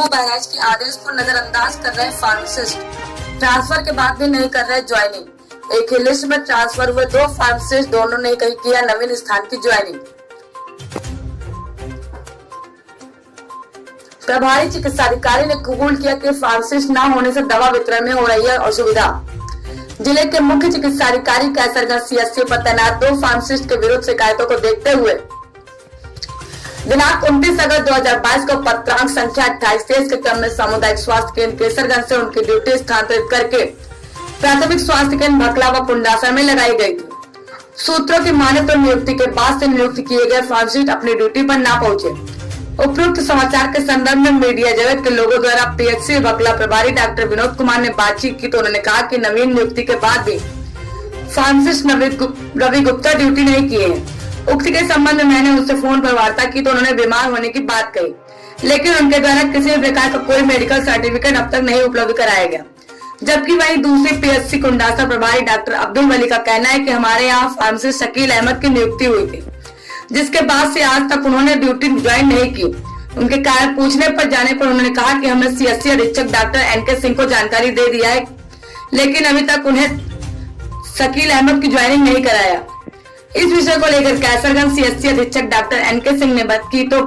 बहराइच के आदेश को नजरअंदाज कर रहे फार्मासिस्ट ट्रांसफर के बाद भी नहीं कर रहे ज्वाइनिंग। एक ही लिस्ट में ट्रांसफर हुए 2 फार्मासिस्ट, दोनों ने कहीं किया नवीन स्थान की ज्वाइनिंग। प्रभारी चिकित्साधिकारी ने कबूल किया कि फार्मासिस्ट न होने से दवा वितरण में हो रही है असुविधा। जिले के मुख्य चिकित्साधिकारी कैसरगंज सीएचसी पर तैनात 2 फार्मासिस्ट के विरुद्ध शिकायतों को देखते हुए दिनांक 29 अगस्त 2022 को पत्रांक संख्या 28 के क्रम में सामुदायिक स्वास्थ्य केंद्र केसरगंज से उनकी ड्यूटी स्थानांतरित करके प्राथमिक स्वास्थ्य केंद्र भकला व कुंडासा में लगाई गई थी। सूत्रों की माने तो नियुक्ति के बाद से नियुक्त किए गए फार्मासिस्ट अपनी ड्यूटी पर न पहुंचे। उपरोक्त समाचार के संदर्भ में मीडिया जगत के लोगों द्वारा पीएचसी भकला प्रभारी डॉक्टर विनोद कुमार ने बातचीत की तो उन्होंने कहा कि नवीन नियुक्ति के बाद भी फार्मासिस्ट रवि गुप्ता ड्यूटी नहीं किए हैं। उक्त के संबंध में मैंने उनसे फोन पर वार्ता की तो उन्होंने बीमार होने की बात कही, लेकिन उनके द्वारा किसी भी प्रकार का कोई मेडिकल सर्टिफिकेट अब तक नहीं उपलब्ध कराया गया। जबकि वहीं दूसरी पीएचसी कुंडासा प्रभारी डॉक्टर अब्दुल वली का कहना है कि हमारे यहाँ फार्मासिस्ट शकील अहमद की नियुक्ति हुई थी, जिसके बाद से आज तक उन्होंने ड्यूटी ज्वाइन नहीं की। उनके कारण पूछने पर जाने पर उन्होंने कहा कि हमने सीएचसी अधीक्षक डॉक्टर एनके सिंह को जानकारी दे दिया है, लेकिन अभी तक उन्हें शकील अहमद की ज्वाइनिंग नहीं कराया। इस विषय को लेकर कैसरगंज सीएचसी अधीक्षक डॉक्टर एनके सिंह ने बात की तो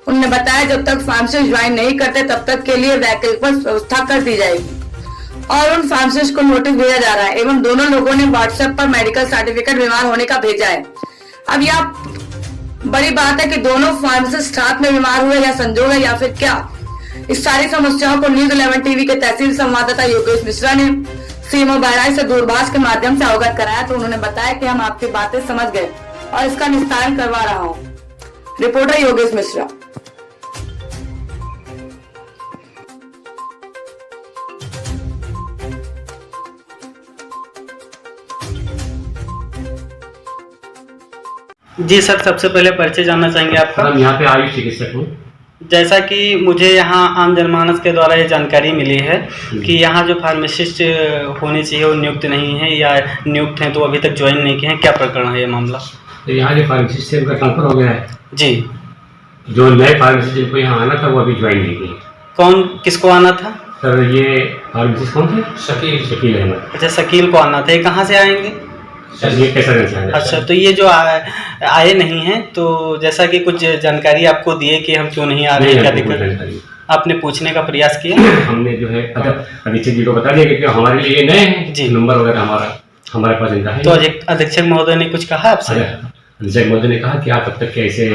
उन्होंने बताया जब तक फार्मासिस्ट ज्वाइन नहीं करते तब तक के लिए वैकल्पिक व्यवस्था कर दी जाएगी और उन फार्मासिस्ट को नोटिस भेजा जा रहा है एवं दोनों लोगों ने व्हाट्सएप पर मेडिकल सर्टिफिकेट बीमार होने का भेजा है। अब यह बड़ी बात है कि दोनों फार्मासिस्ट साथ में बीमार हुए या संजोग है या फिर क्या। इस सारी समस्याओं को न्यूज 11 टीवी के तहसील संवाददाता योगेश मिश्रा ने सीएमओ बहराइच से दूरभाष के माध्यम से अवगत कराया तो उन्होंने बताया कि हम आपकी बातें समझ गए और इसका निस्तारण करवा रहा हूं। रिपोर्टर योगेश मिश्रा। जी सर, सबसे पहले परिचय जानना चाहेंगे आपका। हम यहाँ पे आयुष चिकित्सक हूँ। जैसा कि मुझे यहाँ आम जनमानस के द्वारा ये जानकारी मिली है कि यहाँ जो फार्मासिस्ट होने चाहिए वो नियुक्त नहीं है या नियुक्त हैं तो अभी तक ज्वाइन नहीं किए हैं, क्या प्रकरण है ये मामला? तो यहाँ जो फार्मासिस्ट से उनका ट्रांसफर हो गया है जी। जो नए फार्मासिस्ट जिनको यहाँ आना था वो अभी ज्वाइन नहीं किए। कौन किसको आना था सर? ये फार्मासिस्ट कौन थे? शकील अहमद। अच्छा, शकील को आना था। ये कहाँ से आएंगे? ये कैसरगंज से आएंगे। अच्छा, तो ये जो आए नहीं हैं तो जैसा कि कुछ जानकारी आपको दिए कि हम क्यों नहीं आ रहे हैं, क्या दिक्कत, आपने पूछने का प्रयास किया? हमने जो है अधीक्षक जी को बता दिया कि हमारे लिए नए हैं जी, नंबर वगैरह हमारे पास इनका है। तो अधीक्षक महोदय ने कुछ कहा आपसे? अधीक्षक महोदय ने कहा कि आप तब तक कैसे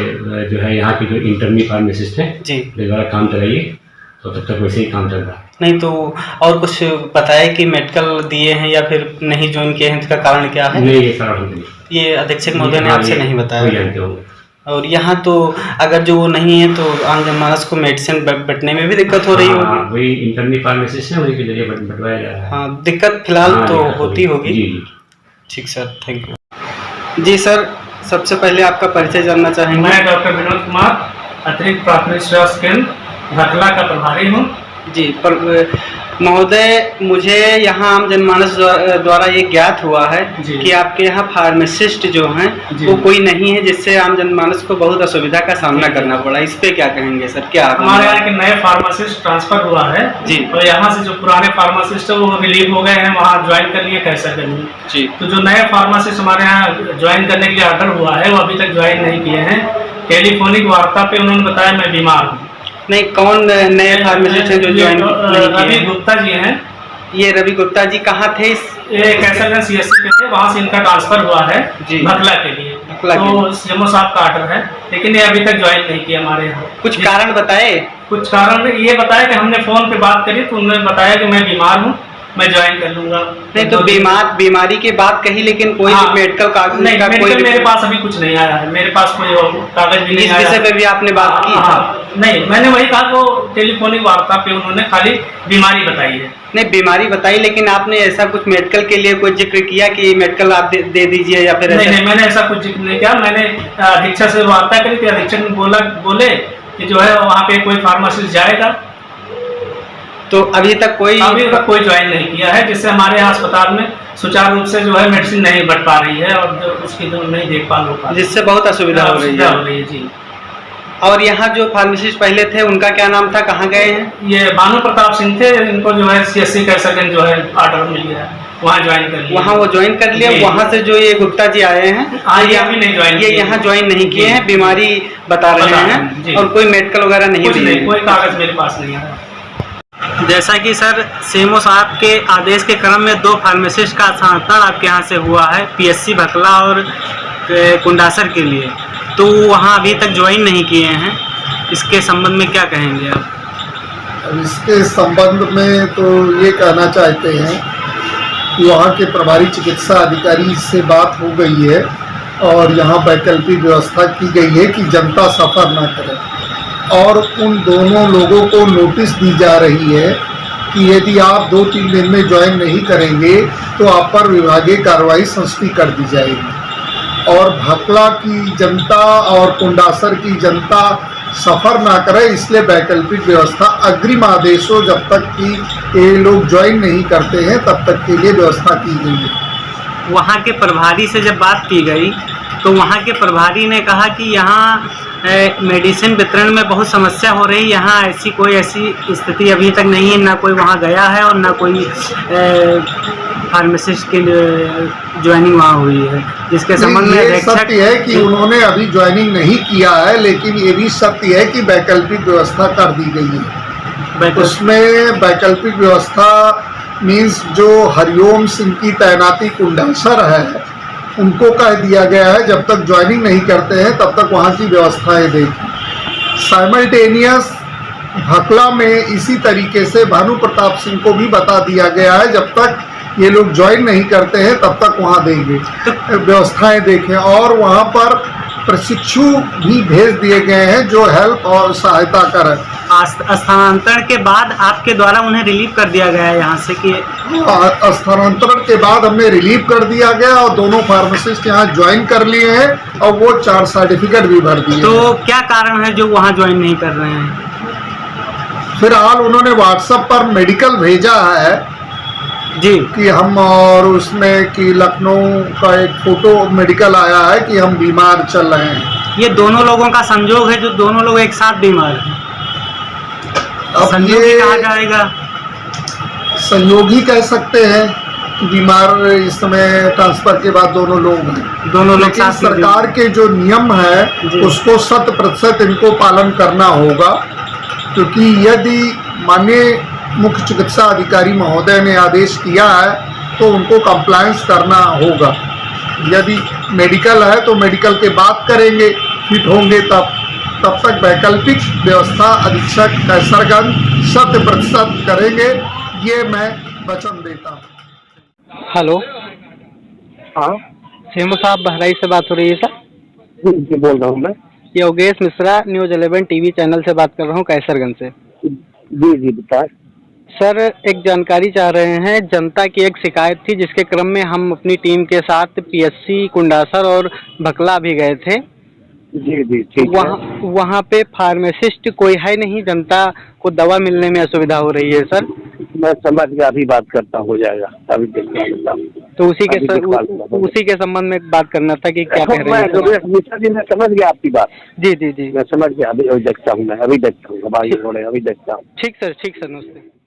जो है यहाँ की जो इंटरनी फार्मासिस्ट हैं जी द्वारा काम कराइए, तो तब तक वैसे ही काम चल रहा है। नहीं तो और कुछ बताया कि मेडिकल दिए हैं या फिर नहीं ज्वाइन किए हैं, इसका कारण क्या है? नहीं, ये कारण नहीं, ये अधीक्षक महोदय ने आपसे नहीं बताया। और यहाँ तो अगर जो वो नहीं है तो आम जनमानस को मेडिसिन बंटने में भी दिक्कत हो रही होगी। वही इंटरनी फार्मासिस्ट है, उन्हीं के जरिए बंटवाया जा रहा है। हाँ, दिक्कत फिलहाल तो होती होगी। ठीक सर, थैंक यू। जी सर, सबसे पहले आपका परिचय जानना चाहेंगे। मैं डॉक्टर विनोद कुमार, अतिरिक्त प्राथमिक स्वास्थ्य केंद्र भकला का प्रभारी हूँ जी। पर महोदय, मुझे यहाँ आम जनमानस द्वारा ये ज्ञात हुआ है कि आपके यहाँ फार्मासिस्ट जो हैं वो कोई नहीं है, जिससे आम जनमानस को बहुत असुविधा का सामना करना पड़ा। इस पे क्या कहेंगे सर? क्या हमारे यहाँ के नए फार्मासिस्ट ट्रांसफर हुआ है जी, और यहाँ से जो पुराने फार्मासिस्ट है वो रिलीव हो गए हैं, वहाँ ज्वाइन कर लिए कैसरगंज जी। तो जो नए फार्मासिस्ट हमारे यहाँ ज्वाइन करने के लिए ऑर्डर हुआ है वो अभी तक ज्वाइन नहीं किए हैं। टेलीफोनिक वार्ता पे उन्होंने बताया मैं बीमार हूँ। नहीं, कौन नए फार्मासिस्ट हैं जो ज्वाइन नहीं किए? रवि गुप्ता जी हैं। ये रवि गुप्ता जी कहाँ थे? ये कैसरगंज सीएचसी के थे, वहाँ से इनका ट्रांसफर हुआ है भकला के लिए। तो सीएमओ साहब का ऑर्डर है, लेकिन ये अभी तक ज्वाइन नहीं किया हमारे यहाँ। कुछ कारण बताए? कुछ कारण ये बताया कि हमने फोन पे बात करी तो उन्होंने बताया कि मैं बीमार हूँ, मैं ज्वाइन कर लूंगा। नहीं तो बीमारी की बात कही, लेकिन कोई मेडिकल कागज नहीं, मेडिकल मेरे पास अभी कुछ नहीं आया है, मेरे पास कोई कागज भी नहीं आया। इस विषय पे भी आपने बात की? नहीं, मैंने वही कहा तो टेलीफोनिक वार्ता पे उन्होंने खाली बीमारी बताई है। नहीं, बीमारी बताई, लेकिन आपने ऐसा कुछ मेडिकल के लिए कोई जिक्र किया कि मेडिकल आप दे दीजिए या फिर? नहीं, मैंने ऐसा कुछ जिक्र नहीं किया। मैंने अधीक्षक से वार्ता करी थी, अधीक्षक ने बोले कि जो है वहाँ पे कोई फार्मासिस्ट जाएगा। तो अभी तक कोई ज्वाइन नहीं किया है, जिससे हमारे यहाँ अस्पताल में सुचारू रूप से जो है मेडिसिन नहीं बढ़ पा रही है और उसकी जो नहीं देखभाल हो पा रही है, जिससे बहुत असुविधा हो रही है जी। और यहाँ जो फार्मासिस्ट पहले थे उनका क्या नाम था, कहाँ गए हैं? ये भानु प्रताप सिंह थे, इनको जो है CSC कैसरगंज जो है ऑर्डर मिल गया है, वहाँ ज्वाइन कर लिया। वहाँ वो ज्वाइन कर लिया। वहाँ से जो ये गुप्ता जी आए हैं ये अभी नहीं ज्वाइन, ये यहाँ ज्वाइन नहीं किए हैं, बीमारी बता रहे हैं और कोई मेडिकल वगैरह नहीं दिए, कोई कागज मेरे पास नहीं आया। जैसा कि सर सीएमओ साहब के आदेश के क्रम में 2 फार्मासिस्ट का स्थानांतरण आपके यहाँ से हुआ है PSC भकला और कुंडासर के लिए, तो वहाँ अभी तक ज्वाइन नहीं किए हैं, इसके संबंध में क्या कहेंगे आप? अब इसके संबंध में तो ये कहना चाहते हैं कि वहाँ के प्रभारी चिकित्सा अधिकारी से बात हो गई है और यहाँ वैकल्पिक व्यवस्था की गई है कि जनता सफ़र ना करे, और उन दोनों लोगों को नोटिस दी जा रही है कि यदि आप 2-3 दिन में ज्वाइन नहीं करेंगे तो आप पर विभागीय कार्रवाई संस्पष्ट कर दी जाएगी। और भकला की जनता और कुंडासर की जनता सफ़र ना करे, इसलिए वैकल्पिक व्यवस्था अग्रिम आदेशों जब तक कि ये लोग ज्वाइन नहीं करते हैं तब तक के लिए व्यवस्था की गई है। वहाँ के प्रभारी से जब बात की गई तो वहाँ के प्रभारी ने कहा कि यहाँ मेडिसिन वितरण में बहुत समस्या हो रही, यहाँ ऐसी स्थिति अभी तक नहीं है, ना कोई वहाँ गया है और ना कोई फार्मासिस्ट के लिए ज्वाइनिंग वहाँ हुई है, जिसके संबंध में ये सत्य है कि उन्होंने अभी ज्वाइनिंग नहीं किया है, लेकिन ये भी सत्य है कि वैकल्पिक व्यवस्था कर दी गई है। उसमें वैकल्पिक व्यवस्था मीन्स जो हरिओम सिंह की तैनाती कुंडासर है उनको कह दिया गया है जब तक ज्वाइनिंग नहीं करते हैं तब तक वहाँ की व्यवस्थाएं देखें। साइमल्टेनियस भकला में इसी तरीके से भानु प्रताप सिंह को भी बता दिया गया है जब तक ये लोग ज्वाइन नहीं करते हैं तब तक वहाँ देंगे, व्यवस्थाएं देखें। और वहाँ पर प्रशिक्षु भी भेज दिए गए हैं जो हेल्प और सहायता करें। स्थानांतरण के बाद आपके द्वारा उन्हें रिलीव कर दिया गया है यहाँ से कि स्थानांतरण के बाद हमने रिलीव कर दिया गया और दोनों फार्मासिस्ट यहाँ ज्वाइन कर लिए हैं और वो 4 सर्टिफिकेट भी भर दिए। तो क्या कारण है जो वहाँ ज्वाइन नहीं कर रहे हैं? फिलहाल उन्होंने व्हाट्सएप पर मेडिकल भेजा है जी कि हम, और उसमें कि लखनऊ का एक फोटो मेडिकल आया है कि हम बीमार चल रहे हैं। ये दोनों लोगों का संयोग है जो दोनों लोग एक साथ बीमार हैं, अब ये कहा जाएगा संयोगी कह सकते हैं कि बीमार इस समय ट्रांसफर के बाद दोनों लोग हैं, लेकिन सरकार के जो नियम है उसको 100% इनको पालन करना होगा, क्योंकि यदि माननीय मुख्य चिकित्सा अधिकारी महोदय ने आदेश किया है तो उनको कंप्लायंस करना होगा। यदि मेडिकल है तो मेडिकल के बाद करेंगे, फिट होंगे तब तक वैकल्पिक व्यवस्था अधीक्षक कैसरगंज 100% करेंगे, ये मैं वचन देता हूँ। हेलो, हाँ सीएमओ साहब बहराइच से बात हो रही है सर? जी बोल रहा हूँ मैं। ये Yogesh Mishra news 11 TV channel से बात कर रहा हूँ कैसरगंज से। जी बताएं सर, एक जानकारी चाह रहे हैं। जनता की एक शिकायत थी जिसके क्रम में हम अपनी टीम के साथ PSC कुंडासर और भकला भी गए थे। जी ठीक है। वहाँ पे फार्मासिस्ट कोई है नहीं, जनता को दवा मिलने में असुविधा हो रही है सर। मैं समझ गया, अभी बात करता, हो जाएगा, अभी देखता हूँ। तो उसी के संबंध में बात करना था कि क्या कह रहे हैं। मैं समझ गया आपकी बात। जी मैं समझ गया, अभी देखता हूँ, मैं अभी देखता हूँ, अभी देखता हूँ। ठीक सर, नमस्ते।